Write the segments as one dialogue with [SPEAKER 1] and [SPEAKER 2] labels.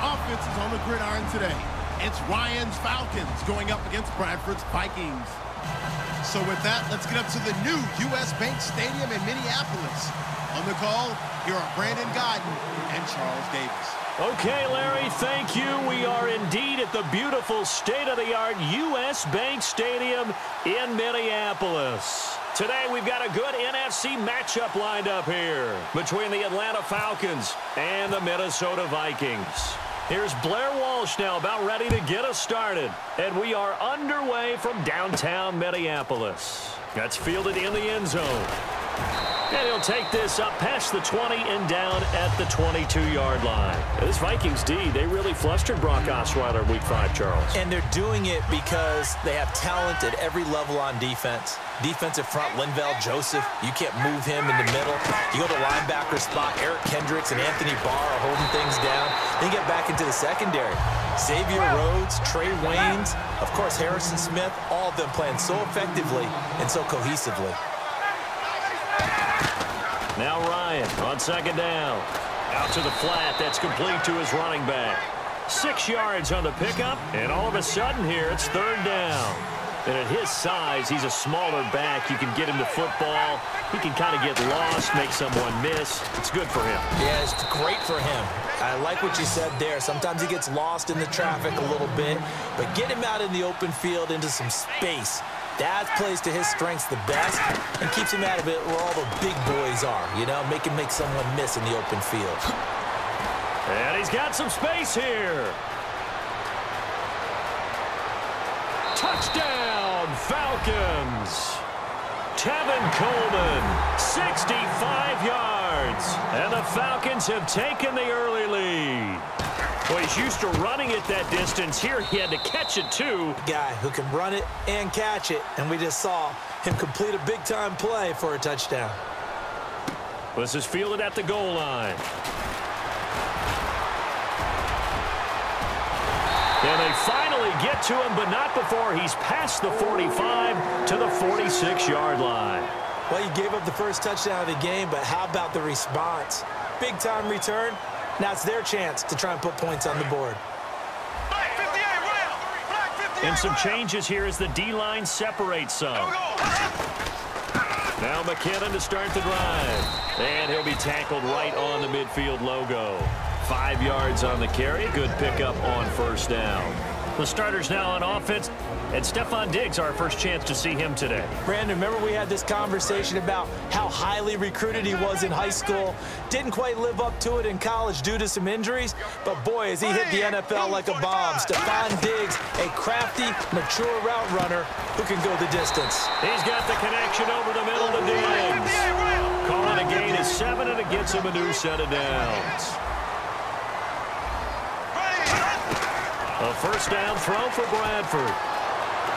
[SPEAKER 1] offenses on the gridiron today. It's Ryan's Falcons going up against Bradford's Vikings. So with that, let's get up to the new U.S. Bank Stadium in Minneapolis. On the call, here are Brandon Godden and Charles Davis.
[SPEAKER 2] Okay, Larry, thank you. We are indeed at the beautiful state-of-the-art U.S. Bank Stadium in Minneapolis. Today, we've got a good NFC matchup lined up here between the Atlanta Falcons and the Minnesota Vikings. Here's Blair Walsh now about ready to get us started. And we are underway from downtown Minneapolis. That's fielded in the end zone. And he'll take this up past the 20 and down at the 22-yard line. This Vikings D, they really flustered Brock Osweiler Week 5, Charles.
[SPEAKER 3] And they're doing it because they have talent at every level on defense. Defensive front, Linval Joseph, you can't move him in the middle. You go to linebacker spot, Eric Kendricks and Anthony Barr are holding things down. Then you get back into the secondary. Xavier Rhodes, Trey Waynes, of course Harrison Smith, all of them playing so effectively and so cohesively.
[SPEAKER 2] Now Ryan on second down. Out to the flat. That's complete to his running back. 6 yards on the pickup, and all of a sudden here it's third down. And at his size, he's a smaller back. You can get him to football. He can kind of get lost, make someone miss. It's good for him.
[SPEAKER 3] Yeah, it's great for him. I like what you said there. Sometimes he gets lost in the traffic a little bit, but get him out in the open field into some space. That plays to his strengths the best and keeps him out of it where all the big boys are, you know, make someone miss in the open field.
[SPEAKER 2] And he's got some space here. Touchdown, Falcons. Tevin Coleman, 65 yards. And the Falcons have taken the early lead. Well, he's used to running it that distance. Here he had to catch it, too.
[SPEAKER 3] Guy who can run it and catch it, and we just saw him complete a big-time play for a touchdown.
[SPEAKER 2] This is fielded at the goal line. And they finally get to him, but not before he's past the 45 to the 46-yard line.
[SPEAKER 3] Well, you gave up the first touchdown of the game, but how about the response? Big-time return. Now it's their chance to try and put points on the board.
[SPEAKER 2] And some changes here as the D-line separates some. Now McKinnon to start the drive. And he'll be tackled right on the midfield logo. 5 yards on the carry. Good pickup on first down. The starters now on offense. And Stephon Diggs, our first chance to see him today.
[SPEAKER 3] Brandon, remember we had this conversation about how highly recruited he was in high school. Didn't quite live up to it in college due to some injuries. But, boy, as he hit the NFL like a bomb. Stephon Diggs, a crafty, mature route runner who can go the distance.
[SPEAKER 2] He's got the connection over the middle to Diggs. Calling a gain of 7, and it gets him a new set of downs. A first down throw for Bradford.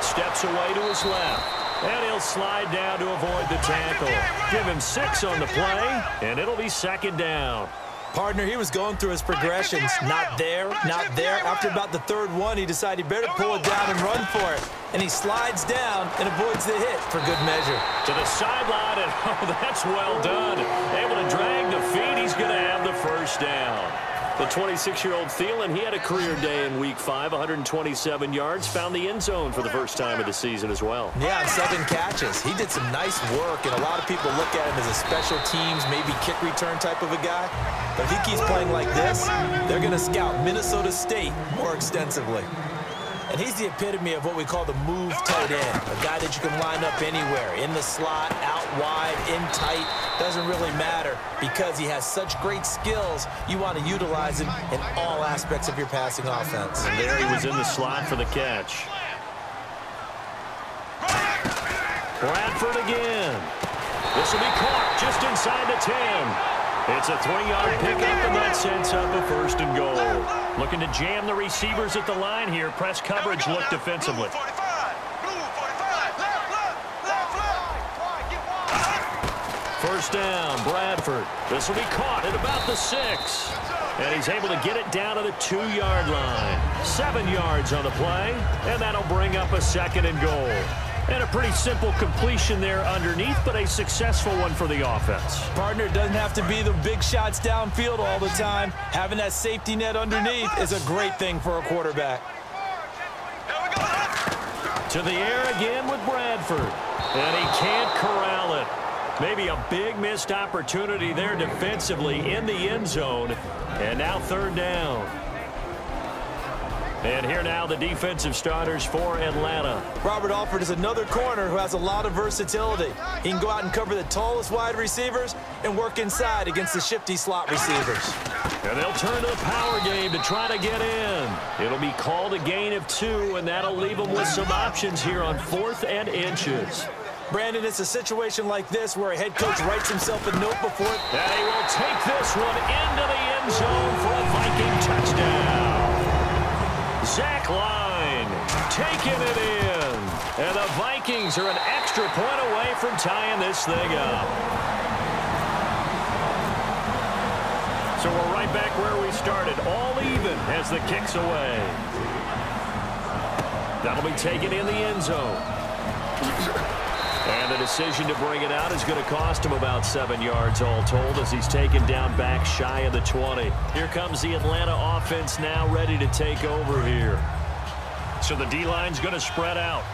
[SPEAKER 2] Steps away to his left. And he'll slide down to avoid the tackle. Give him 6 on the play, and it'll be second down.
[SPEAKER 3] Partner, he was going through his progressions. Not there, not there. After about the third one, he decided he better pull it down and run for it. And he slides down and avoids the hit for good measure.
[SPEAKER 2] To the sideline, and oh, that's well done. Able to drag the feet. He's going to have the first down. The 26-year-old Thielen, he had a career day in Week 5, 127 yards, found the end zone for the first time of the season as well.
[SPEAKER 3] Yeah, 7 catches. He did some nice work, and a lot of people look at him as a special teams, maybe kick return type of a guy. But if he keeps playing like this, they're going to scout Minnesota State more extensively. And he's the epitome of what we call the move tight end, a guy that you can line up anywhere, in the slot, out wide, in tight, doesn't really matter because he has such great skills. You want to utilize him in all aspects of your passing offense.
[SPEAKER 2] And there he was in the slot for the catch. Bradford again. This will be caught just inside the 10. It's a 3-yard pickup, and that sets up a first and goal. Looking to jam the receivers at the line here. Press coverage look defensively. First down, Bradford. This will be caught at about the 6. And he's able to get it down to the 2-yard line. 7 yards on the play, and that'll bring up a second and goal. And a pretty simple completion there underneath, but a successful one for the offense.
[SPEAKER 3] Partner, it doesn't have to be the big shots downfield all the time. Having that safety net underneath is a great thing for a quarterback.
[SPEAKER 2] To the air again with Bradford. And he can't corral it. Maybe a big missed opportunity there defensively in the end zone. And now third down. And here now the defensive starters for Atlanta.
[SPEAKER 3] Robert Alford is another corner who has a lot of versatility. He can go out and cover the tallest wide receivers and work inside against the shifty slot receivers.
[SPEAKER 2] And they'll turn to the power game to try to get in. It'll be called a gain of 2, and that'll leave them with some options here on 4th and inches.
[SPEAKER 3] Brandon, it's a situation like this where a head coach writes himself a note before.
[SPEAKER 2] And he will take this one into the end zone for a Viking touchdown. Zach Line taking it in. And the Vikings are an extra point away from tying this thing up. So we're right back where we started. All even as the kick's away. That'll be taken in the end zone. And the decision to bring it out is going to cost him about 7 yards all told as he's taken down back shy of the 20. Here comes the Atlanta offense now ready to take over here. So the D-line's going to spread out.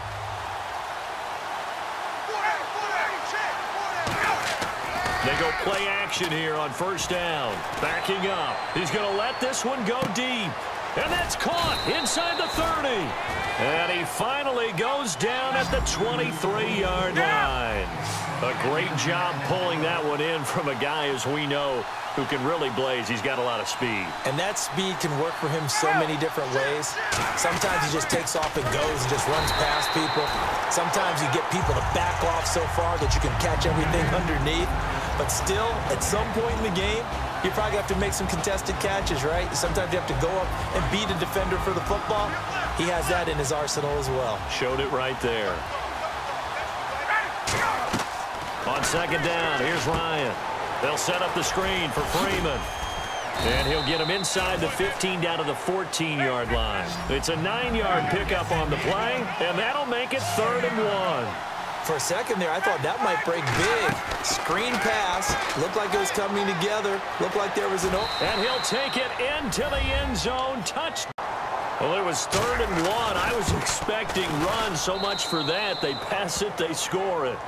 [SPEAKER 2] They go play action here on first down. Backing up. He's going to let this one go deep. And that's caught inside the 30. And he finally goes down at the 23-yard line. A great job pulling that one in from a guy, as we know, who can really blaze. He's got a lot of speed.
[SPEAKER 3] And that speed can work for him so many different ways. Sometimes he just takes off and goes and just runs past people. Sometimes you get people to back off so far that you can catch everything underneath. But still, at some point in the game, you probably have to make some contested catches, right? Sometimes you have to go up and beat a defender for the football. He has that in his arsenal as well.
[SPEAKER 2] Showed it right there. On second down, here's Ryan. They'll set up the screen for Freeman. And he'll get him inside the 15 down to the 14-yard line. It's a 9-yard pickup on the play, and that'll make it 3rd and 1.
[SPEAKER 3] For a second there, I thought that might break big. Screen pass. Looked like it was coming together. Looked like there was an open.
[SPEAKER 2] And he'll take it into the end zone. Touchdown. Well, it was 3rd and 1. I was expecting run. So much for that. They pass it, they score it.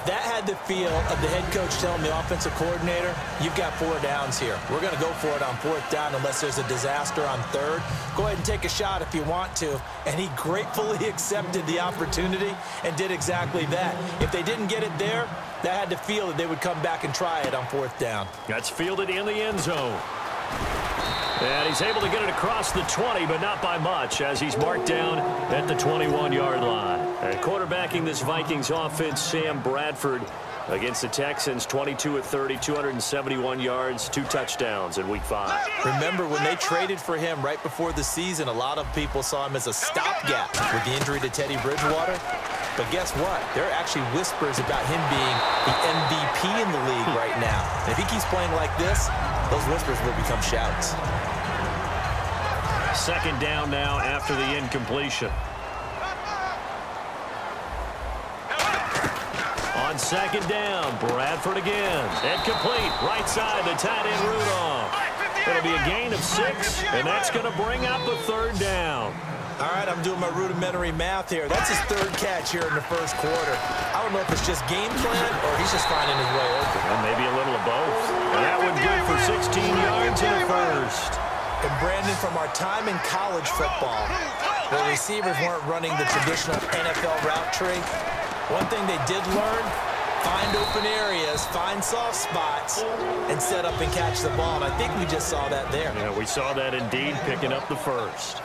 [SPEAKER 3] That had the feel of the head coach telling the offensive coordinator, you've got 4 downs here. We're going to go for it on 4th down unless there's a disaster on 3rd. Go ahead and take a shot if you want to. And he gratefully accepted the opportunity and did exactly that. If they didn't get it there, that had the feel that they would come back and try it on 4th down.
[SPEAKER 2] That's fielded in the end zone. And he's able to get it across the 20, but not by much, as he's marked down at the 21-yard line. And quarterbacking this Vikings offense, Sam Bradford, against the Texans, 22 of 30, 271 yards, 2 touchdowns in Week 5.
[SPEAKER 3] Remember, when they traded for him right before the season, a lot of people saw him as a stopgap with the injury to Teddy Bridgewater. But guess what? There are actually whispers about him being the MVP in the league right now. And if he keeps playing like this, those whispers will become shouts.
[SPEAKER 2] Second down now after the incompletion. On second down, Bradford again. Incomplete, right side, the tight end Rudolph. It'll be a gain of 6, and that's going to bring up a 3rd down.
[SPEAKER 3] All right, I'm doing my rudimentary math here. That's his 3rd catch here in the first quarter. I don't know if it's just game plan or he's just finding his way open.
[SPEAKER 2] Well, maybe a little of both. And that one good for 16 yards in the first.
[SPEAKER 3] And Brandon, from our time in college football, where receivers weren't running the traditional NFL route tree, one thing they did learn, find open areas, find soft spots, and set up and catch the ball. And I think we just saw that there.
[SPEAKER 2] Yeah, we saw that indeed, picking up the first.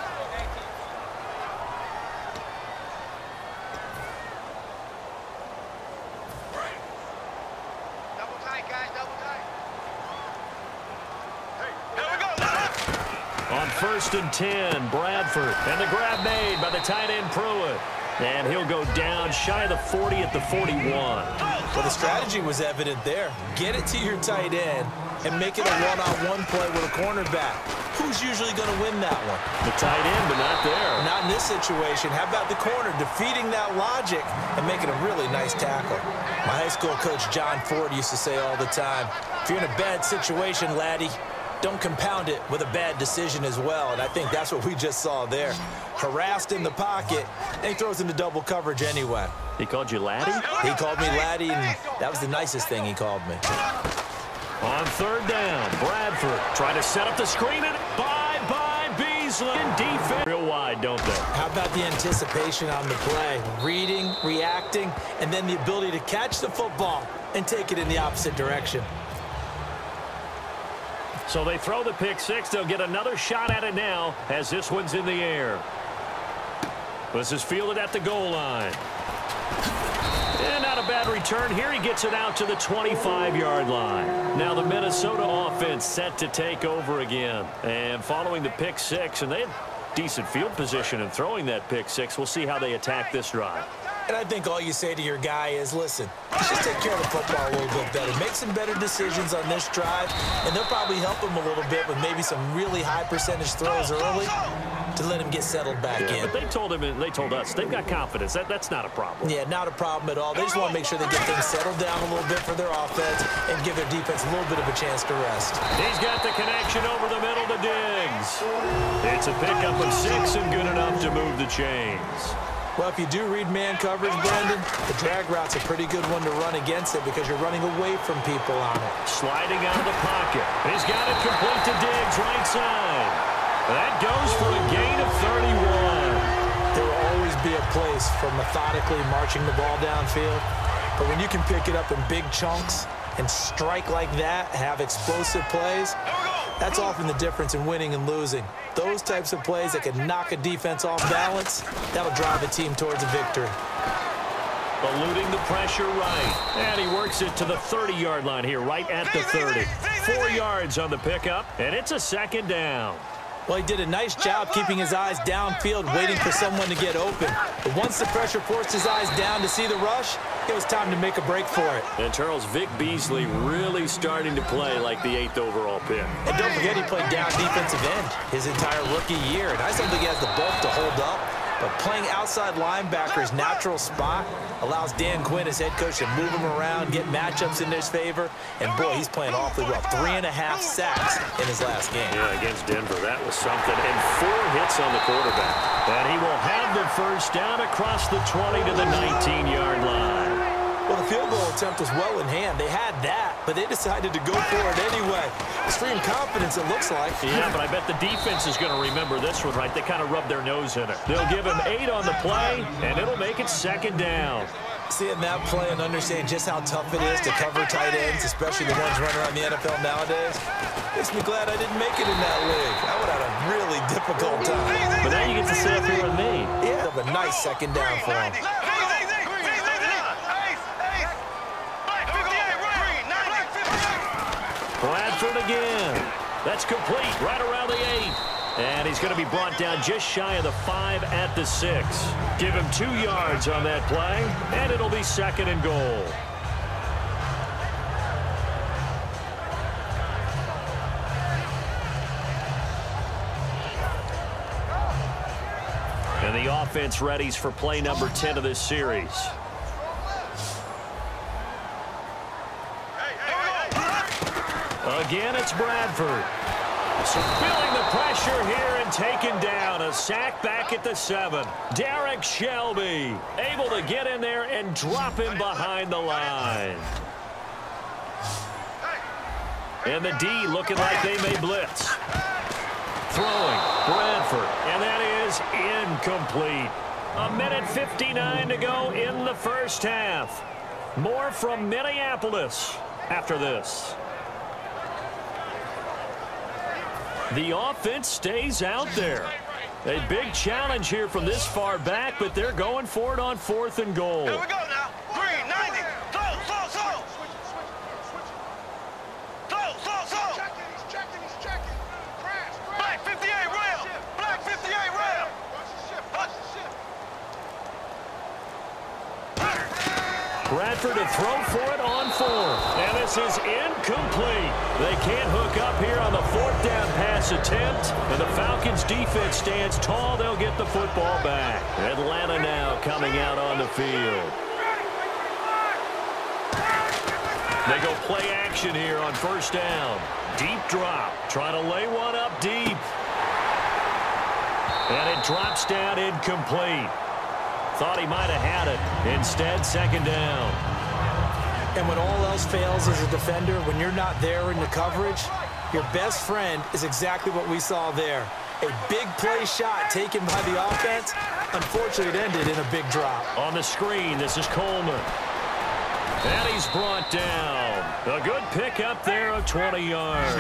[SPEAKER 2] On 1st and 10, Bradford. And the grab made by the tight end Pruitt. And he'll go down shy of the 40 at the 41.
[SPEAKER 3] Well, the strategy was evident there. Get it to your tight end and make it a one-on-one play with a cornerback. who's usually going to win that one?
[SPEAKER 2] The tight end, but not there.
[SPEAKER 3] Not in this situation. How about the corner defeating that logic and making a really nice tackle? My high school coach, John Ford, used to say all the time, if you're in a bad situation, laddie, don't compound it with a bad decision as well. And I think that's what we just saw there. Harassed in the pocket, and he throws into double coverage anyway.
[SPEAKER 2] He called you laddie?
[SPEAKER 3] He called me laddie, and that was the nicest thing he called me.
[SPEAKER 2] On third down, Bradford trying to set up the screen, and bye-bye Beasley in defense. Real wide, don't they?
[SPEAKER 3] How about the anticipation on the play? Reading, reacting, and then the ability to catch the football and take it in the opposite direction.
[SPEAKER 2] So they throw the pick six. They'll get another shot at it now as this one's in the air. This is fielded at the goal line. And not a bad return here. He gets it out to the 25-yard line. Now the Minnesota offense set to take over again. And following the pick six, and they had decent field position in throwing that pick six. We'll see how they attack this drive.
[SPEAKER 3] And I think all you say to your guy is, listen, let's just take care of the football a little bit better. Make some better decisions on this drive, and they'll probably help him a little bit with maybe some really high percentage throws early to let him get settled back in.
[SPEAKER 2] But they told him, and they told us, they've got confidence. That's not a problem.
[SPEAKER 3] Yeah, not a problem at all. They just want to make sure they get things settled down a little bit for their offense and give their defense a little bit of a chance to rest.
[SPEAKER 2] He's got the connection over the middle to Diggs. It's a pickup of 6 and good enough to move the chains.
[SPEAKER 3] Well, if you do read man coverage, Brandon, the drag route's a pretty good one to run against it because you're running away from people on it.
[SPEAKER 2] Sliding out of the pocket. He's got it complete to Diggs, right side. That goes for a gain of 31.
[SPEAKER 3] There will always be a place for methodically marching the ball downfield, but when you can pick it up in big chunks and strike like that, have explosive plays, that's often the difference in winning and losing. Those types of plays that can knock a defense off balance, that'll drive a team towards a victory.
[SPEAKER 2] Eluding the pressure right. And he works it to the 30-yard line here, right at the 30. 4 yards on the pickup, and it's a second down.
[SPEAKER 3] Well, he did a nice job keeping his eyes downfield, waiting for someone to get open. But once the pressure forced his eyes down to see the rush, it was time to make a break for it.
[SPEAKER 2] And Charles, Vic Beasley really starting to play like the 8th overall pick.
[SPEAKER 3] And don't forget he played down defensive end his entire rookie year. And I still think he has the bulk to hold up. But playing outside linebacker's natural spot allows Dan Quinn, his head coach, to move him around, get matchups in his favor. And, boy, he's playing awfully well. 3.5 sacks in his last game.
[SPEAKER 2] Yeah, against Denver. That was something. And 4 hits on the quarterback. And he will have the first down across the 20 to the 19-yard line.
[SPEAKER 3] Well, the field goal attempt was well in hand. They had that, but they decided to go for it anyway. Extreme confidence, it looks like.
[SPEAKER 2] Yeah, but I bet the defense is going to remember this one, right? They kind of rubbed their nose in it. They'll give him 8 on the play, and it'll make it second down.
[SPEAKER 3] Seeing that play and understanding just how tough it is to cover tight ends, especially the ones running around the NFL nowadays, makes me glad I didn't make it in that league. I would have had a really difficult time.
[SPEAKER 2] But now you get to sit up here with me.
[SPEAKER 3] Yeah, a nice second down for him.
[SPEAKER 2] Bradford again. That's complete right around the 8. And he's going to be brought down just shy of the 5 at the 6. Give him 2 yards on that play, and it'll be second and goal. And the offense readies for play number 10 of this series. Again, it's Bradford. So feeling the pressure here and taken down. A sack back at the 7. Derek Shelby able to get in there and drop him behind the line. And the D looking like they may blitz. Throwing, Bradford, and that is incomplete. 1:59 to go in the first half. More from Minneapolis after this. The offense stays out there. A big challenge here from this far back, but they're going for it on 4th and goal.
[SPEAKER 4] Here we go now. 390. He's checking. Crash. Black 58 rail. Black 58 rail. Watch the shift.
[SPEAKER 2] Bradford Bradford to throw for it on fourth. And this is incomplete. They can't hook up here on the fourth down pass attempt. And the Falcons defense stands tall. They'll get the football back. Atlanta now coming out on the field. They go play action here on first down. Deep drop. Trying to lay one up deep. And it drops down incomplete. Thought he might have had it. Instead, second down.
[SPEAKER 3] And when all else fails as a defender, when you're not there in the coverage, your best friend is exactly what we saw there. A big play shot taken by the offense. Unfortunately, it ended in a big drop.
[SPEAKER 2] On the screen, this is Coleman. And he's brought down. A good pick up there of 20 yards.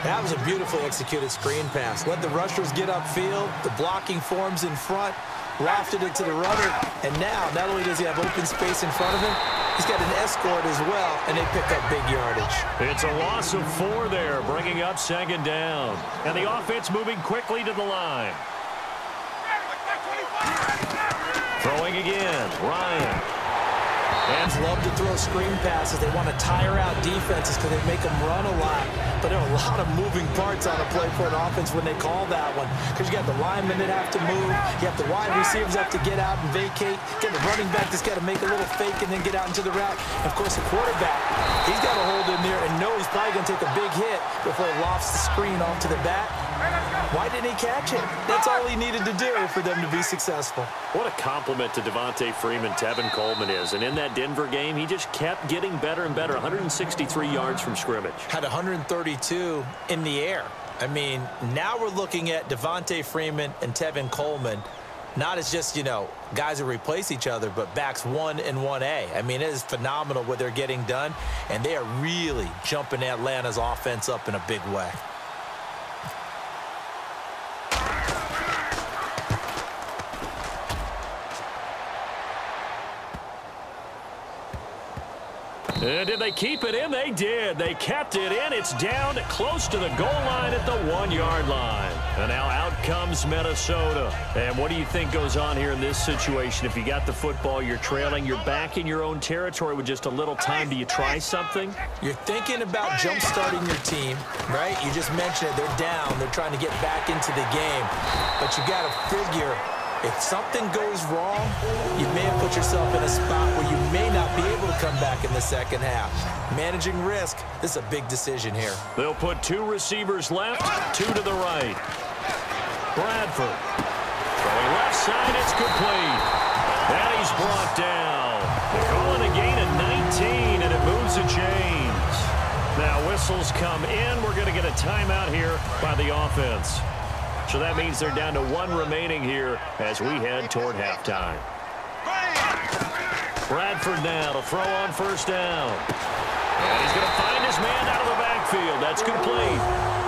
[SPEAKER 3] That was a beautifully executed screen pass. Let the rushers get upfield. The blocking forms in front. Lofted it to the runner. And now, not only does he have open space in front of him, he's got an escort as well, and they pick up big yardage.
[SPEAKER 2] It's a loss of 4 there, bringing up second down. And the offense moving quickly to the line. Throwing again, Ryan.
[SPEAKER 3] Fans love to throw screen passes. They want to tire out defenses because they make them run a lot. But there are a lot of moving parts on a play for an offense when they call that one. Because you got the linemen that have to move. You have the wide receivers that have to get out and vacate. You got the running back that's got to make a little fake and then get out into the route. And, of course, the quarterback, he's got to hold in there and know he's probably going to take a big hit before he lofts the screen off to the back. Why didn't he catch it? That's all he needed to do for them to be successful.
[SPEAKER 2] What a compliment to Devontae Freeman, Tevin Coleman is. And in that Denver game, he just kept getting better and better. 163 yards from scrimmage.
[SPEAKER 3] Had 132 in the air. I mean, now we're looking at Devontae Freeman and Tevin Coleman, not as just, guys who replace each other, but backs 1 and 1A. I mean, it is phenomenal what they're getting done, and they are really jumping Atlanta's offense up in a big way.
[SPEAKER 2] Did they keep it in? They did. They kept it in. It's down close to the goal line at the 1-yard line. And now out comes Minnesota. And what do you think goes on here in this situation? If you got the football, you're trailing, you're back in your own territory with just a little time. Do you try something?
[SPEAKER 3] You're thinking about jump-starting your team, right? You just mentioned it. They're down. They're trying to get back into the game. But you got to figure, if something goes wrong, you may have put yourself in a spot where you may not be able to come back in the second half. Managing risk, this is a big decision here.
[SPEAKER 2] They'll put 2 receivers left, 2 to the right. Bradford. Throwing left side, it's complete. And he's brought down. They're calling a gain of 19, and it moves the chains. Now whistles come in. We're going to get a timeout here by the offense. So that means they're down to 1 remaining here as we head toward halftime. Bradford now to throw on first down. And he's going to find his man out of the backfield. That's complete.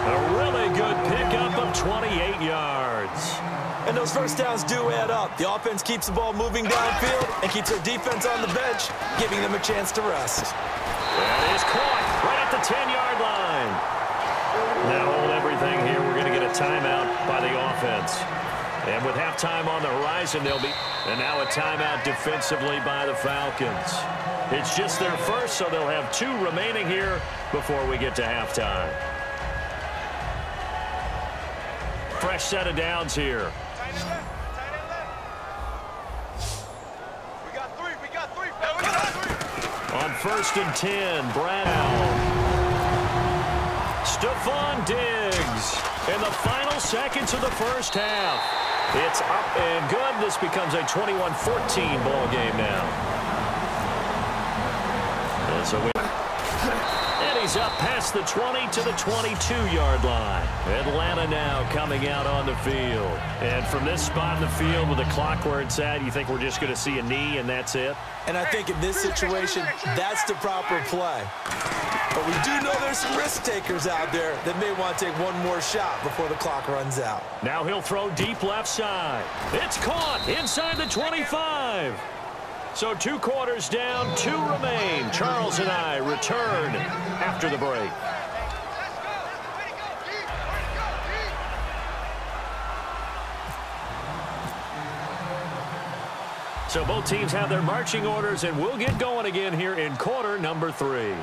[SPEAKER 2] A really good pickup of 28 yards.
[SPEAKER 3] And those first downs do add up. The offense keeps the ball moving downfield and keeps their defense on the bench, giving them a chance to rest.
[SPEAKER 2] That is caught right at the 10-yard line. Now hold everything here. We're going to get a timeout by the offense. And with halftime on the horizon, they'll be... And now a timeout defensively by the Falcons. It's just their first, so they'll have 2 remaining here before we get to halftime. Fresh set of downs here.
[SPEAKER 4] We got 3. We got 3.
[SPEAKER 2] On first and 10, Brown. Stephon Diggs in the final seconds of the first half. It's up and good. This becomes a 21-14 ball game now. And he's up past the 20 to the 22-yard line. Atlanta now coming out on the field. And from this spot in the field with the clock where it's at, you think we're just going to see a knee and that's it?
[SPEAKER 3] And I think in this situation, that's the proper play. But we do know there's some risk takers out there that may want to take one more shot before the clock runs out.
[SPEAKER 2] Now he'll throw deep left side. It's caught inside the 25. So 2 quarters down, 2 remain. Charles and I return after the break. So both teams have their marching orders, and we'll get going again here in quarter number 3.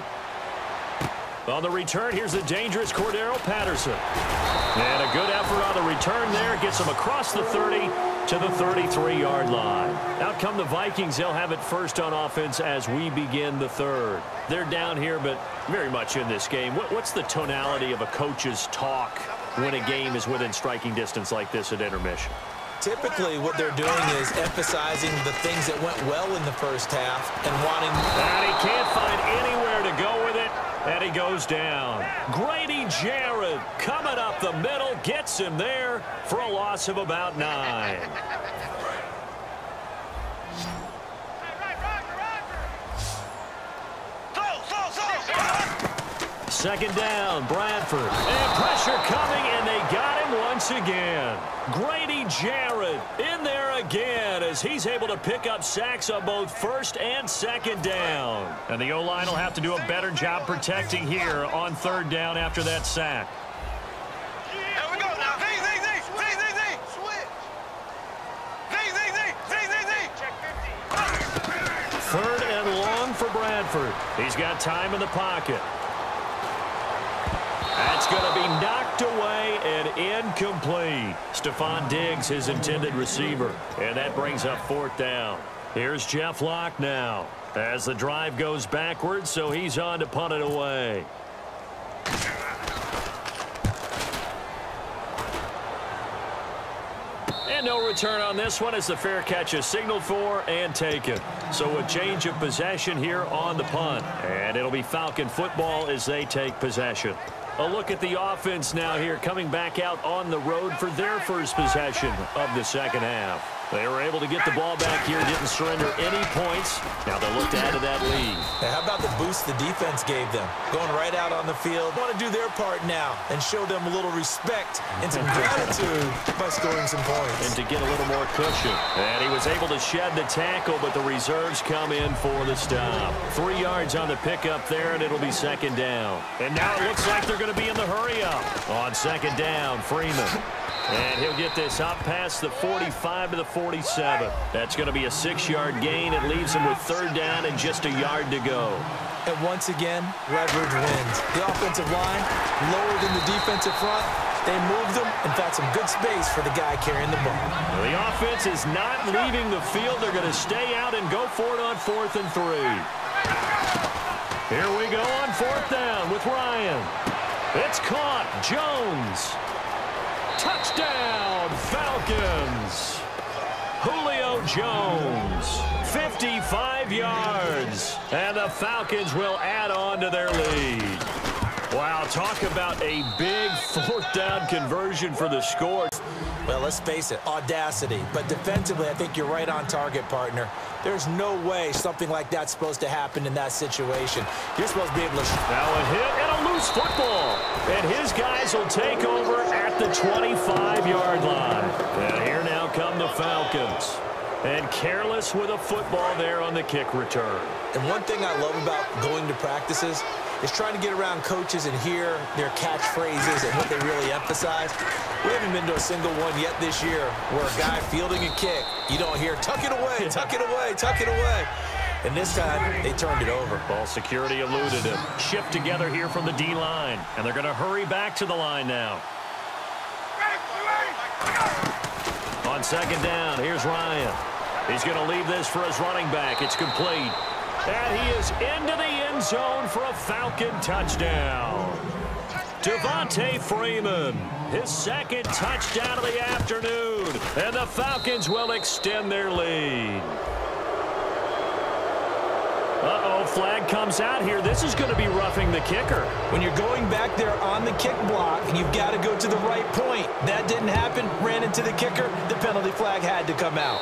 [SPEAKER 2] On the return, here's the dangerous Cordero Patterson. And a good effort on the return there. Gets him across the 30 to the 33-yard line. Out come the Vikings. They'll have it first on offense as we begin the third. They're down here, but very much in this game. What's the tonality of a coach's talk when a game is within striking distance like this at intermission?
[SPEAKER 3] Typically, what they're doing is emphasizing the things that went well in the first half and wanting...
[SPEAKER 2] And he can't find anywhere to go with it, and he goes down. Grady Jarrett coming up the middle, gets him there for a loss of about 9. Second down, Bradford. And pressure coming, and they got him once again. Grady Jarrett in there again as he's able to pick up sacks on both first and second down. And the O-line will have to do a better job protecting here on third down after that sack.
[SPEAKER 4] Here we go now. Z. Switch. Z. Check 50.
[SPEAKER 2] Third and long for Bradford. He's got time in the pocket. That's going to be knocked away and incomplete. Stephon Diggs, his intended receiver. And that brings up fourth down. Here's Jeff Locke now as the drive goes backwards, so he's on to punt it away. And no return on this one as the fair catch is signaled for and taken. So a change of possession here on the punt. And it'll be Falcon football as they take possession. A look at the offense now here, coming back out on the road for their first possession of the second half. They were able to get the ball back here, didn't surrender any points. Now they look to add to that lead.
[SPEAKER 3] Hey, how about the boost the defense gave them? Going right out on the field. Want to do their part now and show them a little respect and some gratitude by scoring some points.
[SPEAKER 2] And to get a little more cushion. And he was able to shed the tackle, but the reserves come in for the stop. 3 yards on the pickup there, and it'll be second down. And now it looks like they're going to be in the hurry-up. On second down, Freeman. And he'll get this up past the 45 to the 47. That's going to be a 6-yard gain. It leaves him with third down and just a yard to go.
[SPEAKER 3] And once again, leverage wins. The offensive line lower than the defensive front. They moved them and found some good space for the guy carrying the ball.
[SPEAKER 2] Well, the offense is not leaving the field. They're going to stay out and go for it on 4th and 3. Here we go on 4th down with Ryan. It's caught. Jones. Touchdown, Falcons. Julio Jones, 55 yards. And the Falcons will add on to their lead. Wow, talk about a big 4th down conversion for the score.
[SPEAKER 3] Well, let's face it, audacity. But defensively, I think you're right on target, partner. There's no way something like that's supposed to happen in that situation. You're supposed to be able to...
[SPEAKER 2] Now a hit and a loose football. And his guys will take over at the 25-yard line. And here now come the Falcons. And careless with a football there on the kick return.
[SPEAKER 3] And one thing I love about going to practices is trying to get around coaches and hear their catchphrases and what they really emphasize. We haven't been to a single one yet this year where a guy fielding a kick, you don't hear, tuck it away, tuck it away, tuck it away. And this time, they turned it over.
[SPEAKER 2] Ball security eluded him. Shift together here from the D-line. And they're going to hurry back to the line now. On second down, here's Ryan. He's going to leave this for his running back. It's complete. And he is into the end zone for a Falcon touchdown. Devontae Freeman, his second touchdown of the afternoon. And the Falcons will extend their lead. Uh-oh, flag comes out here. This is going to be roughing the kicker.
[SPEAKER 3] When you're going back there on the kick block and you've got to go to the right point, that didn't happen, ran into the kicker, the penalty flag had to come out.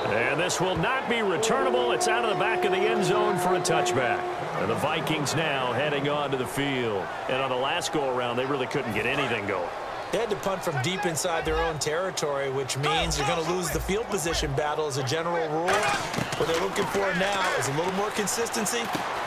[SPEAKER 2] And this will not be returnable. It's out of the back of the end zone for a touchback. And the Vikings now heading onto the field. And on the last go-around, they really couldn't get anything going.
[SPEAKER 3] They had to punt from deep inside their own territory, which means you're going to lose the field position battle as a general rule. What they're looking for now is a little more consistency,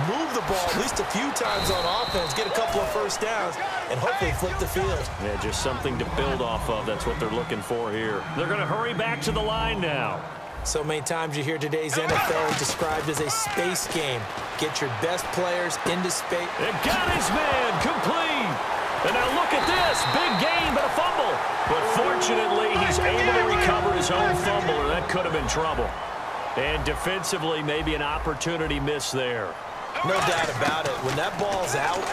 [SPEAKER 3] move the ball at least a few times on offense, get a couple of first downs, and hopefully flip the field.
[SPEAKER 2] Yeah, just something to build off of. That's what they're looking for here. They're going to hurry back to the line now.
[SPEAKER 3] So many times you hear today's NFL described as a space game. Get your best players into space.
[SPEAKER 2] It got his man complete. And now look at this. Big gain, but a fumble. But fortunately, he's able to recover his own fumble, or that could have been trouble. And defensively, maybe an opportunity miss there.
[SPEAKER 3] No doubt about it. When that ball's out,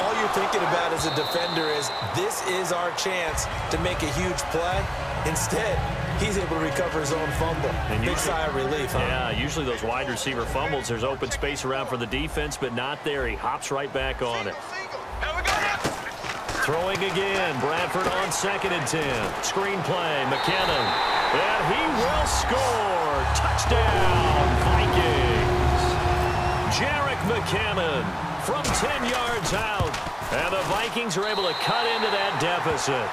[SPEAKER 3] all you're thinking about as a defender is, this is our chance to make a huge play. Instead, he's able to recover his own fumble. Big sigh of relief, huh?
[SPEAKER 2] Yeah, usually those wide receiver fumbles, there's open space around for the defense, but not there. He hops right back on it. Throwing again. Bradford on 2nd and 10. Screen play. McKinnon. And he will score. Touchdown, Vikings. Jarek McKinnon from 10 yards out. And the Vikings are able to cut into that deficit.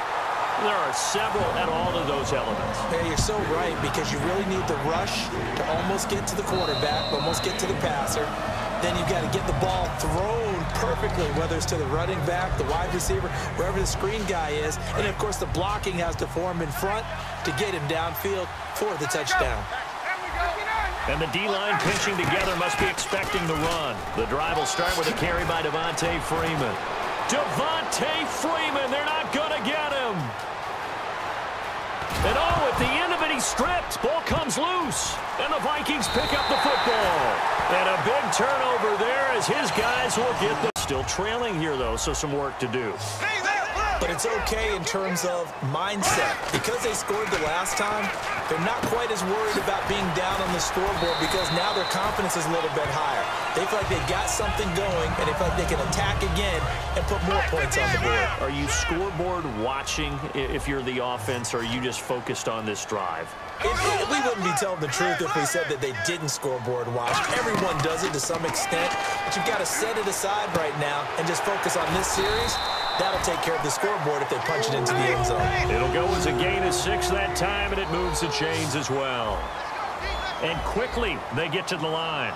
[SPEAKER 2] There are several and all of those elements.
[SPEAKER 3] Yeah, you're so right, because you really need the rush to almost get to the quarterback, almost get to the passer. Then you've got to get the ball thrown perfectly, whether it's to the running back, the wide receiver, wherever the screen guy is. And, of course, the blocking has to form in front to get him downfield for the touchdown.
[SPEAKER 2] And the D-line pinching together must be expecting the run. The drive will start with a carry by Devontae Freeman. Devontae Freeman, they're not going to get him. And oh, at the end of it, he's stripped. Ball comes loose. And the Vikings pick up the football. And a big turnover there as his guys will get the... Still trailing here, though, so some work to do.
[SPEAKER 3] But it's okay in terms of mindset. Because they scored the last time, they're not quite as worried about being down on the scoreboard, because now their confidence is a little bit higher. They feel like they got something going, and they feel like they can attack again and put more points on the board.
[SPEAKER 2] Are you scoreboard watching if you're the offense, or are you just focused on this drive?
[SPEAKER 3] We wouldn't be telling the truth if we said that they didn't scoreboard watch. Everyone does it to some extent, but you've got to set it aside right now and just focus on this series. That'll take care of the scoreboard if they punch it into the end zone.
[SPEAKER 2] It'll go as a gain of 6 that time, and it moves the chains as well. And quickly, they get to the line.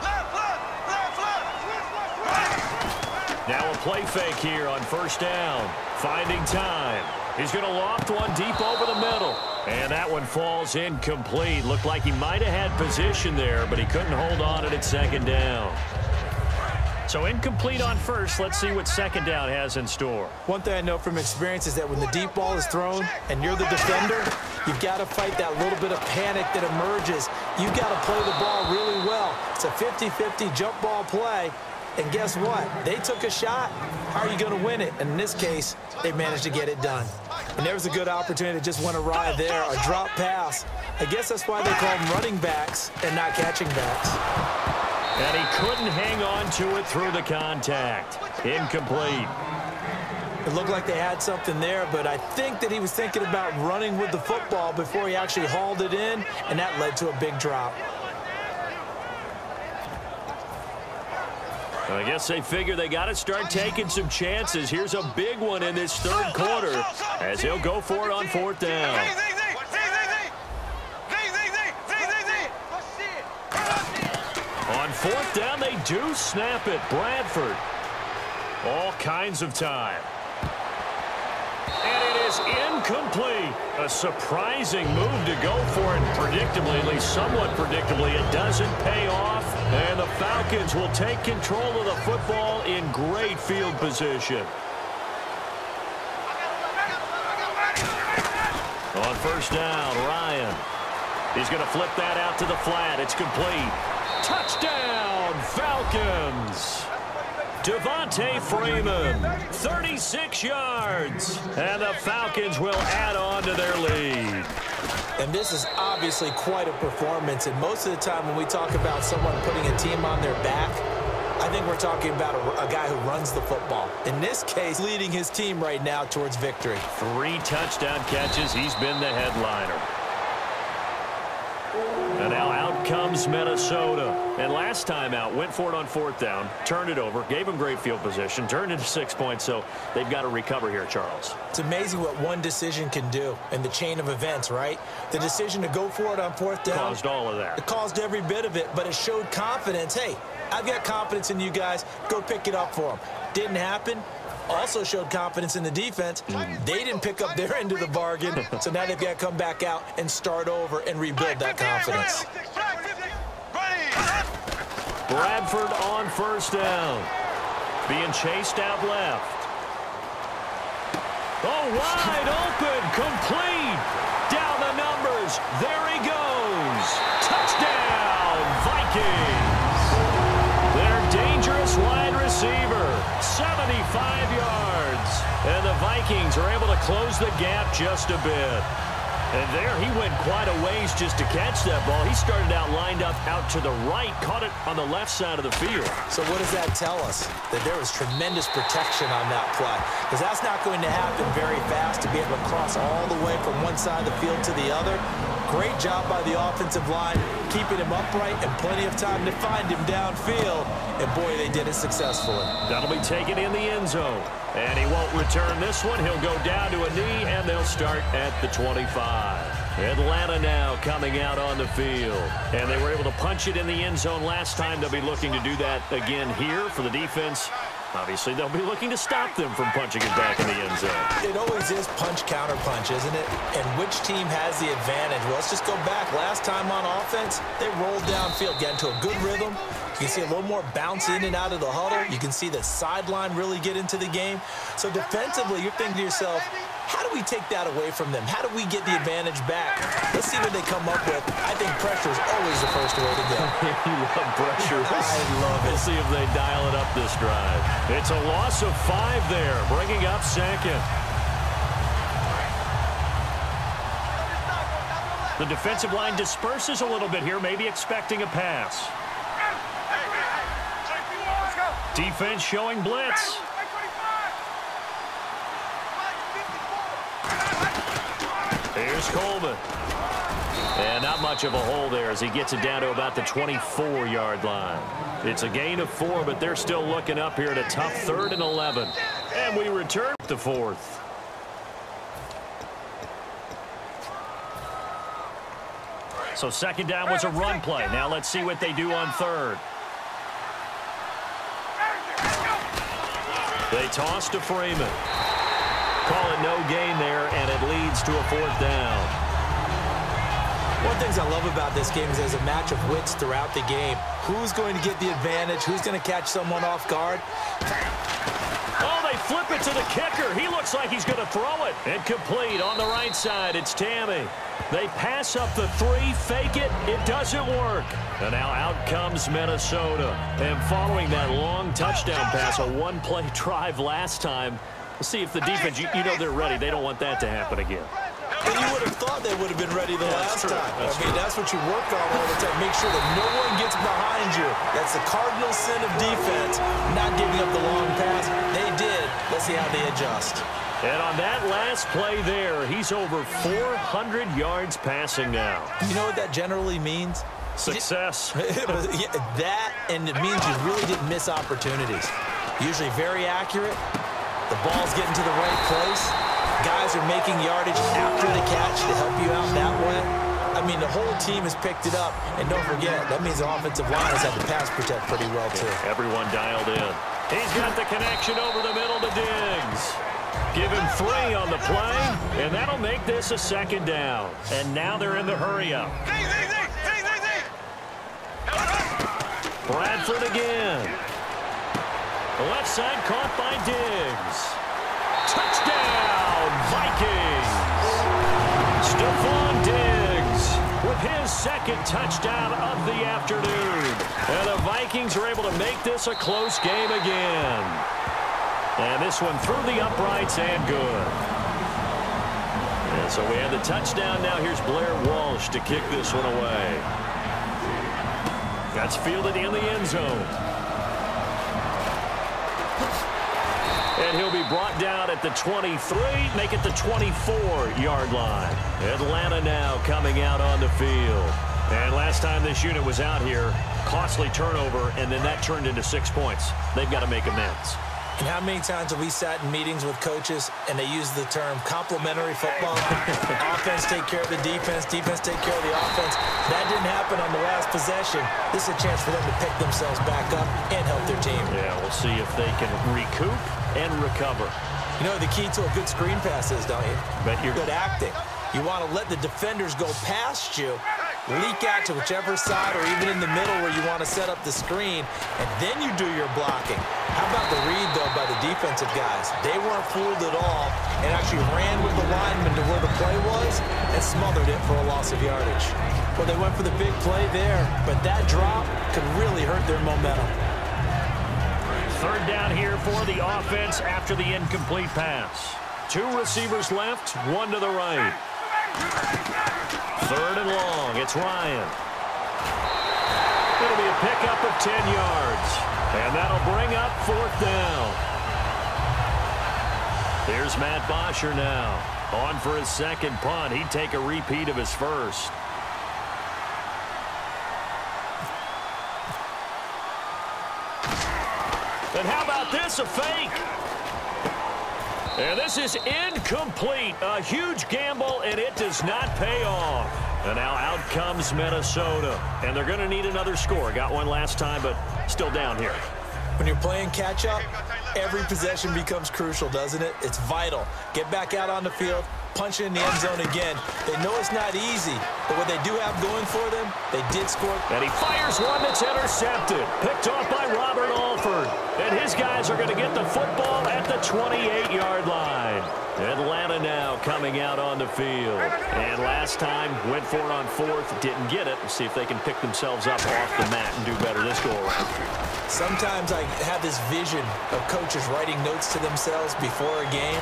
[SPEAKER 2] Now a play fake here on 1st down. Finding time. He's going to loft one deep over the middle. And that one falls incomplete. Looked like he might have had position there, but he couldn't hold on it at 2nd down. So incomplete on 1st. Let's see what 2nd down has in store.
[SPEAKER 3] One thing I know from experience is that when the deep ball is thrown and you're the defender, you've got to fight that little bit of panic that emerges. You've got to play the ball really well. It's a 50-50 jump ball play. And guess what? They took a shot. How are you going to win it? And in this case, they managed to get it done. And there was a good opportunity that just went awry there, a drop pass. I guess that's why they call them running backs and not catching backs.
[SPEAKER 2] And he couldn't hang on to it through the contact. Incomplete.
[SPEAKER 3] It looked like they had something there, but I think that he was thinking about running with the football before he actually hauled it in, and that led to a big drop.
[SPEAKER 2] I guess they figure they got to start taking some chances. Here's a big one in this 3rd quarter as he'll go for it on 4th down. On 4th down, they do snap it. Bradford. All kinds of time. And it is incomplete. A surprising move to go for it. Predictably, at least somewhat predictably, it doesn't pay off. And the Falcons will take control of the football in great field position. On 1st down, Ryan. He's going to flip that out to the flat. It's complete. Touchdown, Falcons. Devontae Freeman, 36 yards. And the Falcons will add on to their lead.
[SPEAKER 3] And this is obviously quite a performance. And most of the time when we talk about someone putting a team on their back, I think we're talking about a guy who runs the football. In this case, leading his team right now towards victory.
[SPEAKER 2] 3 touchdown catches. He's been the headliner. And now out comes Minnesota. And last time out, went for it on 4th down, turned it over, gave him great field position, turned it to 6 points, so they've got to recover here, Charles.
[SPEAKER 3] It's amazing what one decision can do in the chain of events, right? The decision to go for it on 4th down.
[SPEAKER 2] Caused all of that.
[SPEAKER 3] It caused every bit of it, but it showed confidence. Hey, I've got confidence in you guys. Go pick it up for them. Didn't happen. also showed confidence in the defense. They didn't pick up their end of the bargain, so now they've got to come back out and start over and rebuild that confidence.
[SPEAKER 2] Bradford on first down. Being chased out left. Oh, wide open, complete. Down the numbers. There he goes. Touchdown, Vikings. Their dangerous wide receiver, 75 yards. And the Vikings are able to close the gap just a bit. And there he went quite a ways just to catch that ball. He started out lined up out to the right, caught it on the left side of the field.
[SPEAKER 3] So what does that tell us? That there was tremendous protection on that play. Because that's not going to happen very fast to be able to cross all the way from one side of the field to the other. Great job by the offensive line, keeping him upright and plenty of time to find him downfield. And boy, they did it successfully.
[SPEAKER 2] That'll be taken in the end zone. And he won't return this one. He'll go down to a knee, and they'll start at the 25. Atlanta now coming out on the field. And they were able to punch it in the end zone last time. They'll be looking to do that again here for the defense. Obviously, they'll be looking to stop them from punching it back in the end zone.
[SPEAKER 3] It always is punch-counter-punch, isn't it? And which team has the advantage? Well, let's just go back. Last time on offense, they rolled downfield, got into a good rhythm. You can see a little more bounce in and out of the huddle. You can see the sideline really get into the game. So defensively, you're thinking to yourself, how do we take that away from them? How do we get the advantage back? Let's see what they come up with. I think pressure is always the first way to go.
[SPEAKER 2] You love pressure.
[SPEAKER 3] I love it.
[SPEAKER 2] We'll see if they dial it up this drive. It's a loss of 5 there, bringing up second. The defensive line disperses a little bit here, maybe expecting a pass. Defense showing blitz. Here's Coleman. And not much of a hole there as he gets it down to about the 24-yard line. It's a gain of 4, but they're still looking up here at a tough 3rd and 11. And we return to 4th. So second down was a run play. Now let's see what they do on 3rd. They toss to Freeman. Call it no gain there, and it leads to a 4th down.
[SPEAKER 3] One of the things I love about this game is there's a match of wits throughout the game. Who's going to get the advantage? Who's going to catch someone off guard?
[SPEAKER 2] Oh, they flip it to the kicker. He looks like he's going to throw it. Incomplete on the right side. It's Tammy. They pass up the 3, fake it. It doesn't work. And now out comes Minnesota. And following that long touchdown pass, a 1-play drive last time, we'll see if the defense, you know they're ready. They don't want that to happen again.
[SPEAKER 3] And you would have thought they would have been ready the last time. That's what you work on all the time. Make sure that no one gets behind you. That's the cardinal sin of defense, not giving up the long pass. They did. Let's see how they adjust.
[SPEAKER 2] And on that last play there, he's over 400 yards passing now.
[SPEAKER 3] You know what that generally means?
[SPEAKER 2] Success.
[SPEAKER 3] That, and it means you really didn't miss opportunities. Usually very accurate. The ball's getting to the right place. Guys are making yardage after the catch to help you out that way. I mean, the whole team has picked it up. And don't forget, that means the offensive line has had to pass protect pretty well, too.
[SPEAKER 2] Everyone dialed in. He's got the connection over the middle to Diggs. Give him 3 on the play, and that'll make this a 2nd down. And now they're in the hurry-up. Bradford again. The left side caught by Diggs. Touchdown, Vikings! Stephon Diggs with his 2nd touchdown of the afternoon. And the Vikings are able to make this a close game again. And this one through the uprights and good. And so we have the touchdown. Now here's Blair Walsh to kick this one away. That's fielded in the end zone. And he'll be brought down at the 23, make it the 24-yard line. Atlanta now coming out on the field. And last time this unit was out here, costly turnover, and then that turned into 6 points. They've got to make amends.
[SPEAKER 3] And how many times have we sat in meetings with coaches and they use the term complementary football? Offense take care of the defense, defense take care of the offense. That didn't happen on the last possession. This is a chance for them to pick themselves back up and help their team.
[SPEAKER 2] Yeah, we'll see if they can recoup and recover.
[SPEAKER 3] You know the key to a good screen pass is, don't you?
[SPEAKER 2] Bet you're
[SPEAKER 3] good acting. You want to let the defenders go past you, leak out to whichever side or even in the middle where you want to set up the screen, and then you do your blocking. How about the read, though, by the defensive guys? They weren't fooled at all and actually ran with the lineman to where the play was and smothered it for a loss of yardage. Well, they went for the big play there, but that drop could really hurt their momentum.
[SPEAKER 2] Third down here for the offense after the incomplete pass. 2 receivers left, 1 to the right. Third and long, it's Ryan. It'll be a pickup of 10 yards. And that'll bring up 4th down. Here's Matt Bosher now. On for his second punt. He'd take a repeat of his first. And how about this, a fake? And this is incomplete. A huge gamble, and it does not pay off. And now out comes Minnesota. And they're going to need another score. Got one last time, but still down here.
[SPEAKER 3] When you're playing catch-up, every possession becomes crucial, doesn't it? It's vital. Get back out on the field, punch it in the end zone again. They know it's not easy, but what they do have going for them, they did score.
[SPEAKER 2] And he fires one that's intercepted. Picked off by Robert Alford. And his guys are going to get the football at the 28-yard line. Atlanta now coming out on the field. And last time, went for it on 4th, didn't get it. We'll see if they can pick themselves up off the mat and do better this go-around.
[SPEAKER 3] Sometimes I have this vision of coaches writing notes to themselves before a game.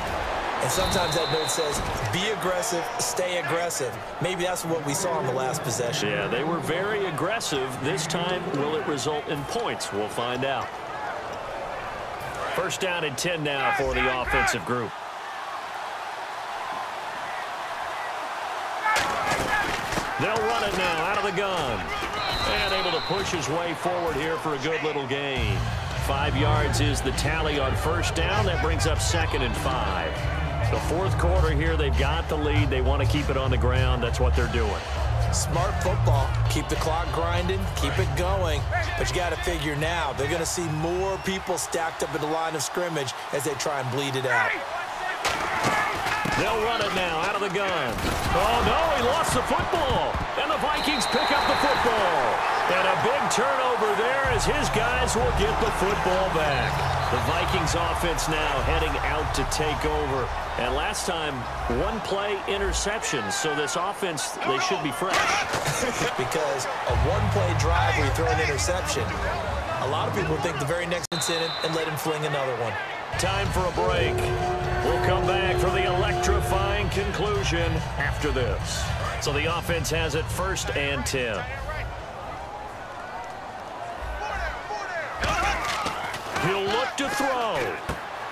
[SPEAKER 3] And sometimes that note says, be aggressive, stay aggressive. Maybe that's what we saw in the last possession.
[SPEAKER 2] Yeah, they were very aggressive. This time, will it result in points? We'll find out. First down and 10 now for the offensive group. They'll run it now out of the gun. And able to push his way forward here for a good little gain. 5 yards is the tally on first down. That brings up 2nd and 5. The 4th quarter here, they've got the lead. They want to keep it on the ground. That's what they're doing.
[SPEAKER 3] Smart football. Keep the clock grinding. Keep it going. But you got to figure now, they're going to see more people stacked up at the line of scrimmage as they try and bleed it out.
[SPEAKER 2] They'll run it now out of the gun. Oh, no, he lost the football. And the Vikings pick up the football. And a big turnover there as his guys will get the football back. The Vikings offense now heading out to take over. And last time, 1 play interception. So this offense, they should be fresh.
[SPEAKER 3] Because a 1-play drive where you throw an interception, a lot of people think the very next incident and let him fling another one.
[SPEAKER 2] Time for a break. We'll come back for the electrifying conclusion after this. So the offense has it 1st and 10. He'll look to throw.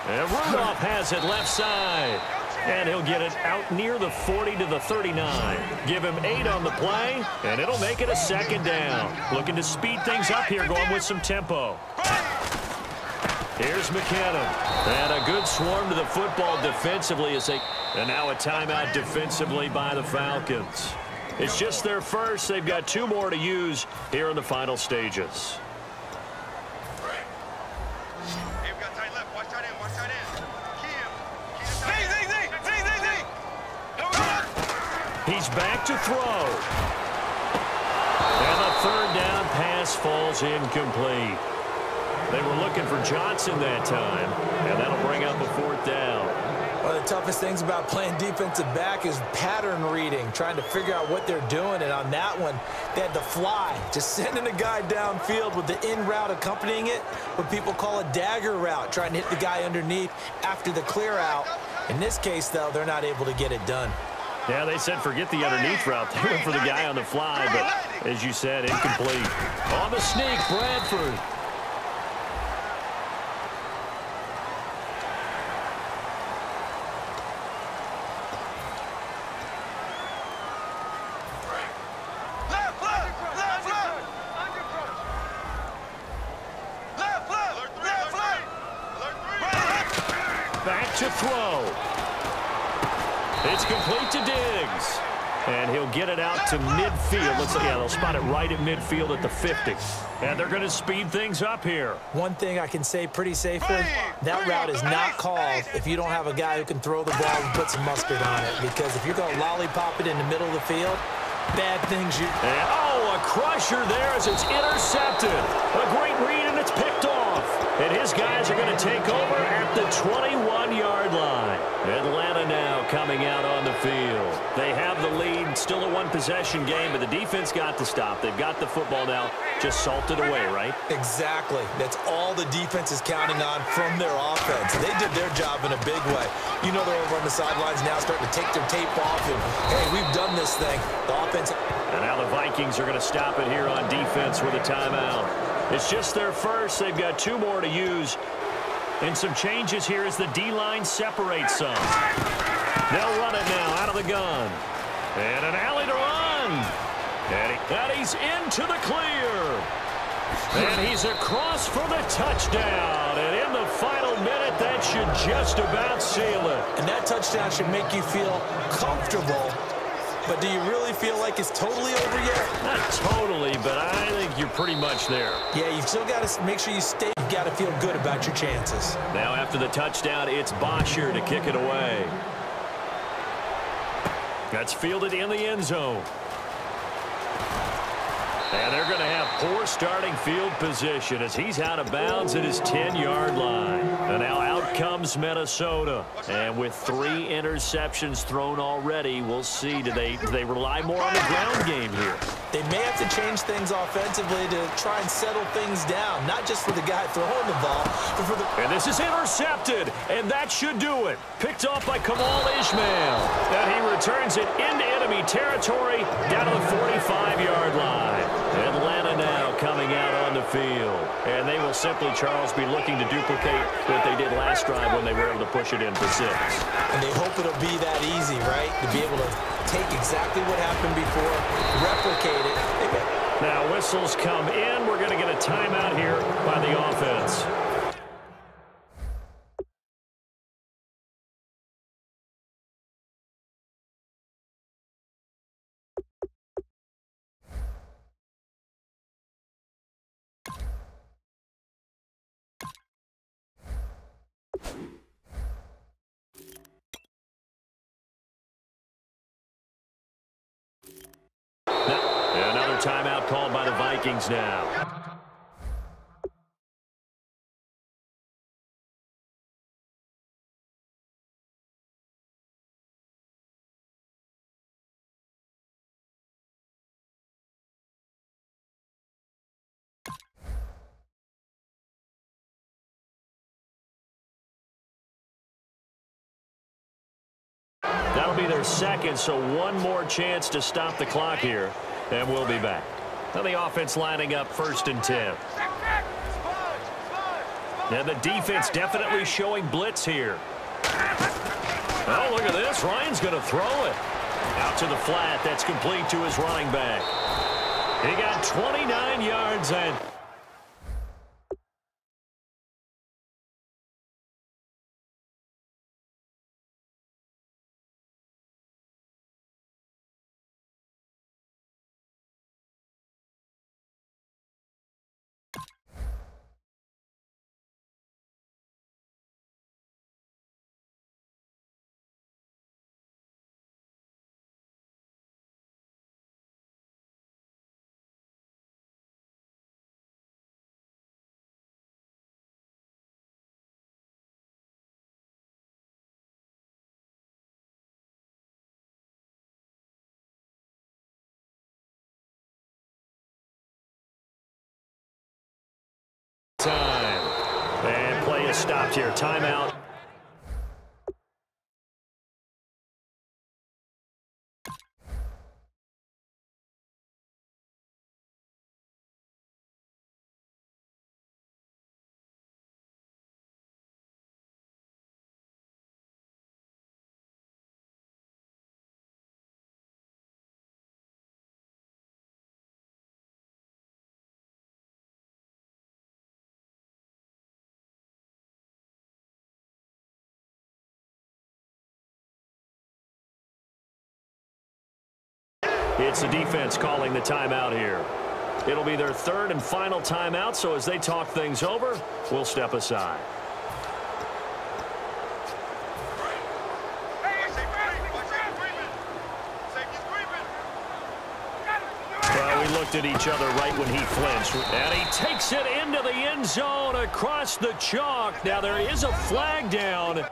[SPEAKER 2] And Rudolph has it left side. And he'll get it out near the 40 to the 39. Give him 8 on the play, and it'll make it a 2nd down. Looking to speed things up here, going with some tempo. Here's McKinnon. And a good swarm to the football defensively as they... And now a timeout defensively by the Falcons. It's just their first. They've got 2 more to use here in the final stages. He's back to throw. And the 3rd down pass falls incomplete. They were looking for Johnson that time, and that'll bring up a 4th down.
[SPEAKER 3] One of the toughest things about playing defensive back is pattern reading, trying to figure out what they're doing. And on that one, they had the fly, just sending a guy downfield with the in route accompanying it, what people call a dagger route, trying to hit the guy underneath after the clear out. In this case, though, they're not able to get it done.
[SPEAKER 2] Yeah, they said forget the underneath route. They went for the guy on the fly, but as you said, incomplete. On the sneak, Bradford. to throw. It's complete to Diggs. And he'll get it out to midfield. They'll spot it right at midfield at the 50. And they're going to speed things up here.
[SPEAKER 3] One thing I can say pretty safely, that route is not called if you don't have a guy who can throw the ball and put some mustard on it. Because if you're going to lollipop it in the middle of the field, bad things you...
[SPEAKER 2] And, a crusher there as it's intercepted. A great read, and it's picked off. And his guys are going to take over at the 21-yard line. Atlanta now coming out on the field. They have the lead, still a one-possession game, but the defense got to stop. They've got the football now, just salted away, right?
[SPEAKER 3] Exactly. That's all the defense is counting on from their offense. They did their job in a big way. You know they're over on the sidelines now starting to take their tape off, and, hey, we've done this thing. The offense...
[SPEAKER 2] And now the Vikings are going to stop it here on defense with a timeout. It's just their first. They've got 2 more to use. And some changes here as the D-line separates some. They'll run it now out of the gun. And an alley to run. And he's into the clear. And he's across for the touchdown. And in the final minute, that should just about seal it.
[SPEAKER 3] And that touchdown should make you feel comfortable. But do you really feel like it's totally over yet?
[SPEAKER 2] Not totally, but I think you're pretty much there.
[SPEAKER 3] Yeah, you've still got to make sure you stay. You've got to feel good about your chances.
[SPEAKER 2] Now after the touchdown, it's Bosher to kick it away. That's fielded in the end zone. And they're going to have poor starting field position as he's out of bounds at his 10-yard line. And now out comes Minnesota. And with 3 interceptions thrown already, we'll see. Do they rely more on the ground game here?
[SPEAKER 3] They may have to change things offensively to try and settle things down, not just for the guy throwing the ball, but for the...
[SPEAKER 2] And this is intercepted, and that should do it. Picked off by Kamal Ishmael. And he returns it into enemy territory down to the 45-yard line. Atlanta now coming out on the field. And they will simply, Charles, be looking to duplicate what they did last drive when they were able to push it in for 6.
[SPEAKER 3] And they hope it'll be that easy, right? To be able to take exactly what happened before, replicate it.
[SPEAKER 2] Now whistles come in. We're going to get a timeout here by the offense. Another timeout called by the Vikings now. That'll be their second, so one more chance to stop the clock here, and we'll be back. Now the offense lining up 1st and 10. And the defense definitely showing blitz here. Oh, look at this. Ryan's going to throw it. Out to the flat. That's complete to his running back. He got 29 yards and... time. And play is stopped here. Timeout. It's the defense calling the timeout here. It'll be their third and final timeout, so as they talk things over, we'll step aside. Well, we looked at each other right when he flinched. And he takes it into the end zone across the chalk. Now there is a flag down.